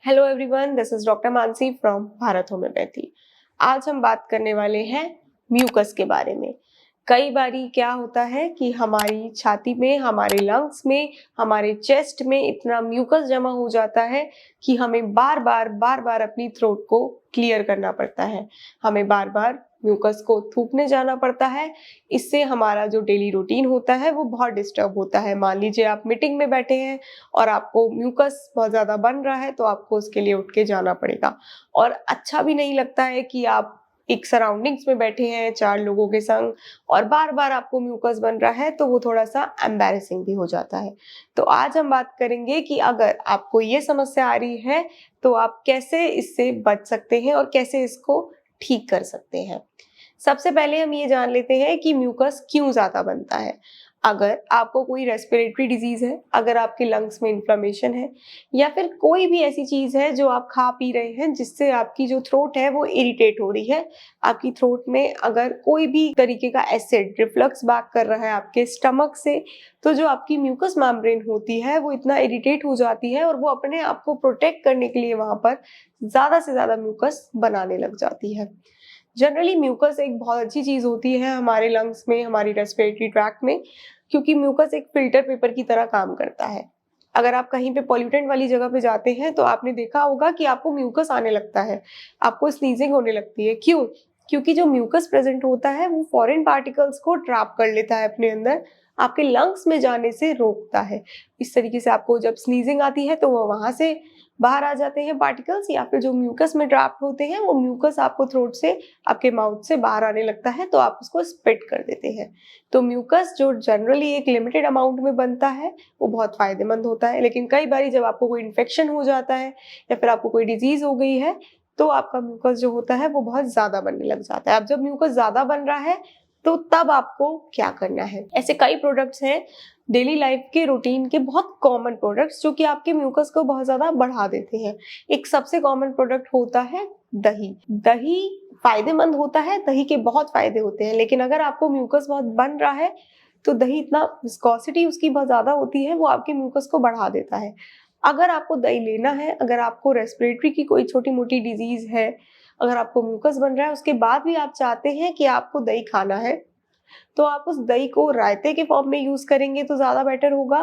Hello everyone, this is doctor Mansi from Bharat homeopathy. आज हम बात करने वाले हैं म्यूकस के बारे में। कई बारी क्या होता है कि हमारी छाती में, हमारे लंग्स में, हमारे चेस्ट में इतना म्यूकस जमा हो जाता है कि हमें बार बार अपनी थ्रोट को क्लियर करना पड़ता है। हमें बार बार म्यूकस को थूकने जाना पड़ता है। इससे हमारा जो डेली रूटीन होता है वो बहुत डिस्टर्ब होता है। मान लीजिए आप मीटिंग में बैठे हैं और आपको म्यूकस बहुत ज़्यादा बन रहा है, तो आपको उसके लिए उठ के जाना पड़ेगा। और अच्छा भी नहीं लगता है कि आप एक सराउंडिंग्स में बैठे हैं 4 लोगों के संग और बार-बार आपको म्यूकस बन रहा है, तो वो थोड़ा-सा एम्बैरेसिंग भी हो जाता है। तो आज हम बात करेंगे कि अगर आपको ये समस्या आ रही है, तो आप कैसे इससे बच सकते हैं और कैसे इसको ठीक कर सकते हैं। सबसे पहले हम ये जान लेते हैं कि म्यूकस क्यों ज़्यादा बनता है। अगर आपको कोई रेस्पिरेटरी डिजीज़ है, अगर आपके लंग्स में इन्फ्लेमेशन है या फिर कोई भी ऐसी चीज़ है जो आप खा पी रहे हैं जिससे आपकी जो थ्रोट है वो इरिटेट हो रही है। आपकी थ्रोट में अगर कोई भी तरीके का एसिड रिफ्लक्स बैक कर रहा है आपके स्टमक से, तो जो आपकी म्यूकस मेम्ब्रेन होती है वो इतना इरिटेट हो जाती है और वो अपने आप को प्रोटेक्ट करने के लिए वहाँ पर ज़्यादा से ज़्यादा म्यूकस बनाने लग जाती है। जनरली म्यूकस एक बहुत अच्छी चीज़ होती है हमारे लंग्स में, हमारी रेस्पिरेटरी ट्रैक्ट में, क्योंकि म्यूकस एक फ़िल्टर पेपर की तरह काम करता है। अगर आप कहीं पे पॉल्यूटेंट वाली जगह पे जाते हैं, तो आपने देखा होगा कि आपको म्यूकस आने लगता है, आपको स्नीज़िंग होने लगती है। क्यों? क्योंकि जो म्यूकस प्रेज़ेंट होता है, वो फॉरेन पार्टिकल्स को ट्रैप कर लेता है अपने अंदर, आपके लंग्स में जाने से रोकता है। इस तरीके से आपको जब स्नीज़िंग आती है, तो वो वहाँ से बाहर आ जाते हैं पार्टिकल्स, या फिर जो म्यूकस में ट्रैप्ड होते हैं, वो म्यूकस आपको थ्रोट से, आपके माउथ से बाहर आने लगता है, तो आप उसको स्पिट कर देते हैं। तो म्यूकस जो जनरली एक लिमिटेड अमाउंट में बनता है, वो बहुत फ़ायदेमंद होता है, लेकिन कई बारी जब आपको कोई इन्फेक्शन हो जाता है या फिर आपको कोई डिज़ीज़ हो गई है, तो आपका म्यूकस जो होता है वो बहुत ज़्यादा बनने लग जाता है। अब जब म्यूकस ज़्यादा बन रहा है, तो तब आपको क्या करना है? ऐसे कई प्रोडक्ट्स हैं डेली लाइफ के रूटीन के, बहुत कॉमन प्रोडक्ट्स जो कि आपके म्यूकस को बहुत ज़्यादा बढ़ा देते हैं। एक सबसे कॉमन प्रोडक्ट होता है दही। दही फ़ायदेमंद होता है, दही के बहुत फ़ायदे होते हैं, लेकिन अगर आपको म्यूकस बहुत बन रहा है, तो दही इतना विस्कोसिटी उसकी बहुत ज़्यादा होती है, वो आपके म्यूकस को बढ़ा देता है। अगर आपको दही लेना है, अगर आपको रेस्पिरेटरी की कोई छोटी-मोटी डिज़ीज़ है, अगर आपको म्यूकस बन रहा है, उसके बाद भी आप चाहते हैं कि आपको दही खाना है, तो आप उस दही को रायते के फॉर्म में यूज़ करेंगे तो ज़्यादा बेटर होगा।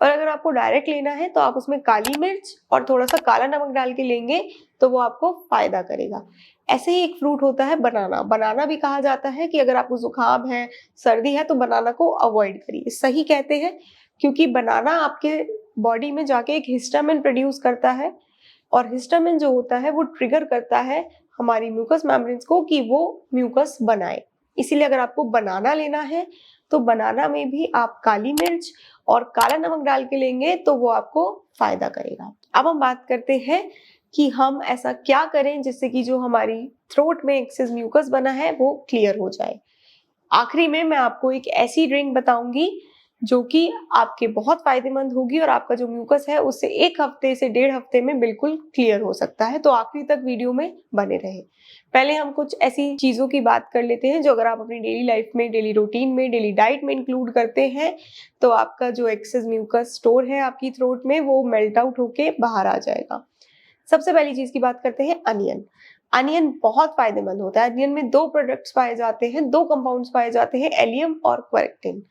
और अगर आपको डायरेक्ट लेना है, तो आप उसमें काली मिर्च और थोड़ा-सा काला नमक डाल के लेंगे, तो वो आपको फ़ायदा करेगा। ऐसे ही एक फ्रूट होता है बनाना। बनाना भी कहा जाता है कि अगर आपको ज़ुकाम है, सर्दी है, तो बनाना को अवॉइड करिए। सही कहते हैं, क्योंकि बनाना आपके बॉडी में जाके एक हिस्टामिन प्रोड्यूस करता है और हिस्टामिन जो होता है वो ट्रिगर करता है हमारी म्यूकस मेम्ब्रेन्स को कि वो म्यूकस बनाए। इसीलिए अगर आपको बनाना लेना है, तो बनाना में भी आप काली मिर्च और काला नमक डाल के लेंगे, तो वो आपको फ़ायदा करेगा। अब हम बात करते हैं कि हम ऐसा क्या करें जिससे कि जो हमारी थ्रोट में एक्सेस म्यूकस बना है वो क्लियर हो जाए। आखिरी में मैं आपको एक ऐसी ड्रिंक बताऊँगी जो कि आपके बहुत फ़ायदेमंद होगी और आपका जो म्यूकस है उससे 1 हफ्ते से 1.5 हफ्ते में बिल्कुल क्लियर हो सकता है, तो आखिरी तक वीडियो में बने रहें। पहले हम कुछ ऐसी चीज़ों की बात कर लेते हैं जो अगर आप अपनी डेली लाइफ में, डेली रूटीन में, डेली डाइट में इंक्लूड करते हैं, तो आपका जो एक्सेस म्यूकस स्टोर है आपकी थ्रोट में वो मेल्ट आउट होके बाहर आ जाएगा। सबसे पहली चीज़ की बात करते हैं अनियन। अनियन बहुत फ़ायदेमंद होता है। अनियन में 2 प्रोडक्ट्स पाए जाते हैं, 2 कंपाउंड्स पाए जाते हैं, एलियम और क्वेरक्टिन।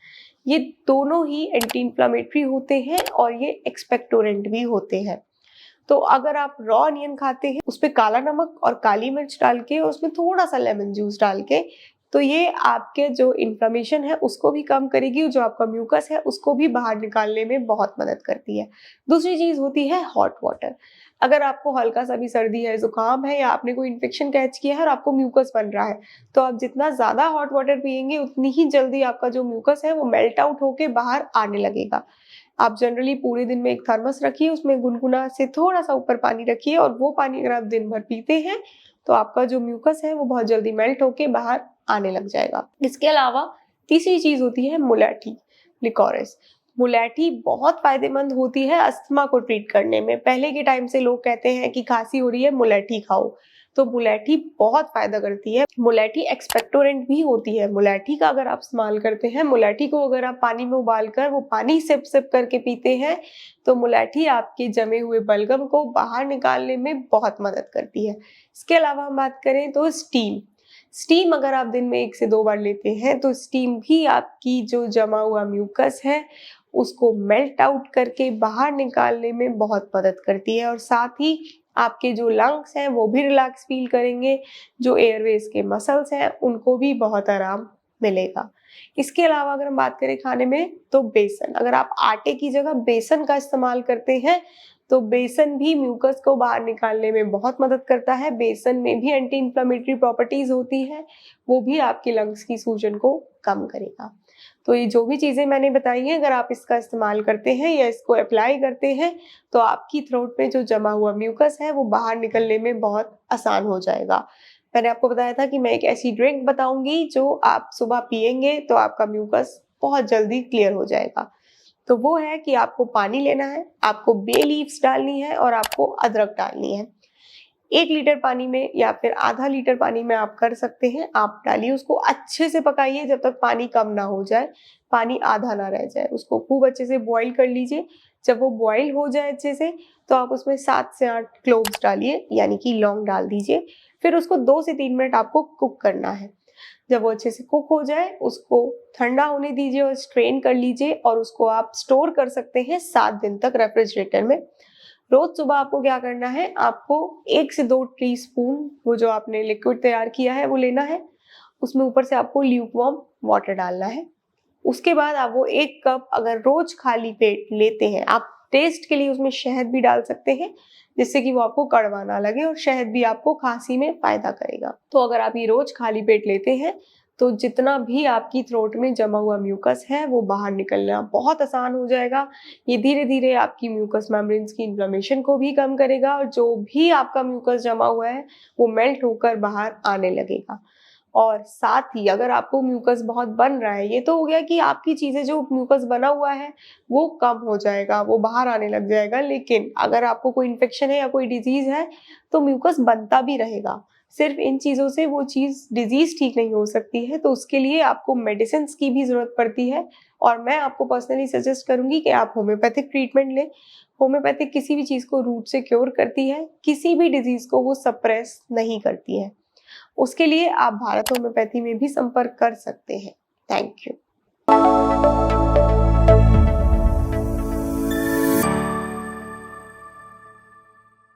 ये दोनों ही एंटी इन्फ्लेमेटरी होते हैं और ये एक्सपेक्टोरेंट भी होते हैं। तो अगर आप रॉ अनियन खाते हैं, उसपे काला नमक और काली मिर्च डाल के और उसमें थोड़ा-सा लेमन जूस डाल के, तो ये आपके जो इन्फ्लेमेशन है उसको भी कम करेगी और जो आपका म्यूकस है उसको भी बाहर निकालने में बहुत मदद करती है। दूसरी चीज़ होती है हॉट वाटर। अगर आपको हल्का-सा भी सर्दी है, ज़ुकाम है या आपने कोई इन्फेक्शन कैच किया है और आपको म्यूकस बन रहा है, तो आप जितना ज़्यादा हॉट वाटर पिएँगे उतनी ही जल्दी आपका जो म्यूकस है वो मेल्ट आउट होके बाहर आने लगेगा। आप जनरली पूरे दिन में एक थर्मस रखिए, उसमें गुनगुना से थोड़ा-सा ऊपर पानी रखिए और वो पानी अगर आप दिन भर पीते हैं, तो आपका जो म्यूकस है वो बहुत जल्दी मेल्ट होके बाहर आने लग जाएगा। इसके अलावा तीसरी चीज़ होती है मुलेठी, लिकोरिस। मुलैठी बहुत फायदेमंद होती है अस्थमा को ट्रीट करने में। पहले के टाइम से लोग कहते हैं कि खांसी हो रही है, मुलैठी खाओ, तो मुलैठी बहुत फायदा करती है। मुलैठी एक्सपेक्टोरेंट भी होती है। मुलैठी का अगर आप इस्तेमाल करते हैं, मुलैठी को अगर आप पानी में उबाल कर वो पानी सिप सिप करके पीते हैं, तो मुलैठी आपके जमे हुए बलगम को बाहर निकालने में बहुत मदद करती है। इसके अलावा हम बात करें तो स्टीम अगर आप दिन में 1 से 2 बार लेते हैं, तो स्टीम भी आपकी जो जमा हुआ म्यूकस है उसको मेल्ट आउट करके बाहर निकालने में बहुत मदद करती है, और साथ ही आपके जो लंग्स हैं वो भी रिलैक्स फील करेंगे। जो एयरवेज के मसल्स हैं उनको भी बहुत आराम मिलेगा। इसके अलावा अगर हम बात करें खाने में, तो बेसन, अगर आप आटे की जगह बेसन का इस्तेमाल करते हैं तो बेसन भी म्यूकस को बाहर निकालने में बहुत मदद करता है। बेसन में भी एंटी इंफ्लेमेटरी प्रॉपर्टीज होती है, वो भी आपके लंग्स की सूजन को कम करेगा। तो ये जो भी चीज़ें मैंने बताई हैं, अगर आप इसका इस्तेमाल करते हैं या इसको अप्लाई करते हैं, तो आपकी थ्रोट में जो जमा हुआ म्यूकस है वो बाहर निकलने में बहुत आसान हो जाएगा। मैंने आपको बताया था कि मैं एक ऐसी ड्रिंक बताऊंगी जो आप सुबह पिएंगे तो आपका म्यूकस बहुत जल्दी क्लियर हो जाएगा। तो वो है कि आपको पानी लेना है, आपको बे लीव्स डालनी है और आपको अदरक डालनी है। 1 लीटर पानी में या फिर आधा लीटर पानी में आप कर सकते हैं। आप डालिए, उसको अच्छे से पकाइए जब तक पानी कम ना हो जाए, पानी आधा ना रह जाए। उसको खूब अच्छे से बॉईल कर लीजिए। जब वो बॉईल हो जाए अच्छे से, तो आप उसमें 7 से 8 क्लोव्स डालिए, यानी कि लौंग डाल दीजिए। फिर उसको 2 से 3 मिनट आपको कुक करना है। जब वो अच्छे से कुक हो जाए, उसको ठंडा होने दीजिए और स्ट्रेन कर लीजिए, और उसको आप स्टोर कर सकते हैं 7 दिन तक रेफ्रिजरेटर में। रोज सुबह आपको क्या करना है, आपको 1 से 2 टीस्पून वो जो आपने लिक्विड तैयार किया है वो लेना है। उसमें ऊपर से आपको ल्यूकवार्म वाटर डालना है। उसके बाद आप वो 1 कप अगर रोज खाली पेट लेते हैं, आप टेस्ट के लिए उसमें शहद भी डाल सकते हैं, जिससे कि वो आपको कड़वा ना लगे, और शहद भी आपको खांसी में फायदा करेगा। तो अगर आप ये रोज खाली पेट लेते हैं, तो जितना भी आपकी थ्रोट में जमा हुआ म्यूकस है वो बाहर निकलना बहुत आसान हो जाएगा। ये धीरे धीरे आपकी म्यूकस मेम्ब्रेन्स की इन्फ्लेमेशन को भी कम करेगा, और जो भी आपका म्यूकस जमा हुआ है वो मेल्ट होकर बाहर आने लगेगा। और साथ ही अगर आपको म्यूकस बहुत बन रहा है, ये तो हो गया कि आपकी चीज़ें, जो म्यूकस बना हुआ है वो कम हो जाएगा, वो बाहर आने लग जाएगा। लेकिन अगर आपको कोई इन्फेक्शन है या कोई डिजीज़ है, तो म्यूकस बनता भी रहेगा। सिर्फ इन चीज़ों से वो चीज़, डिजीज़ ठीक नहीं हो सकती है, तो उसके लिए आपको मेडिसिन्स की भी ज़रूरत पड़ती है। और मैं आपको पर्सनली सजेस्ट करूँगी कि आप होम्योपैथिक ट्रीटमेंट लें। होम्योपैथिक किसी भी चीज़ को रूट से क्योर करती है, किसी भी डिजीज़ को वो सप्रेस नहीं करती है। उसके लिए आप भारत होम्योपैथी में भी संपर्क कर सकते हैं। Thank you.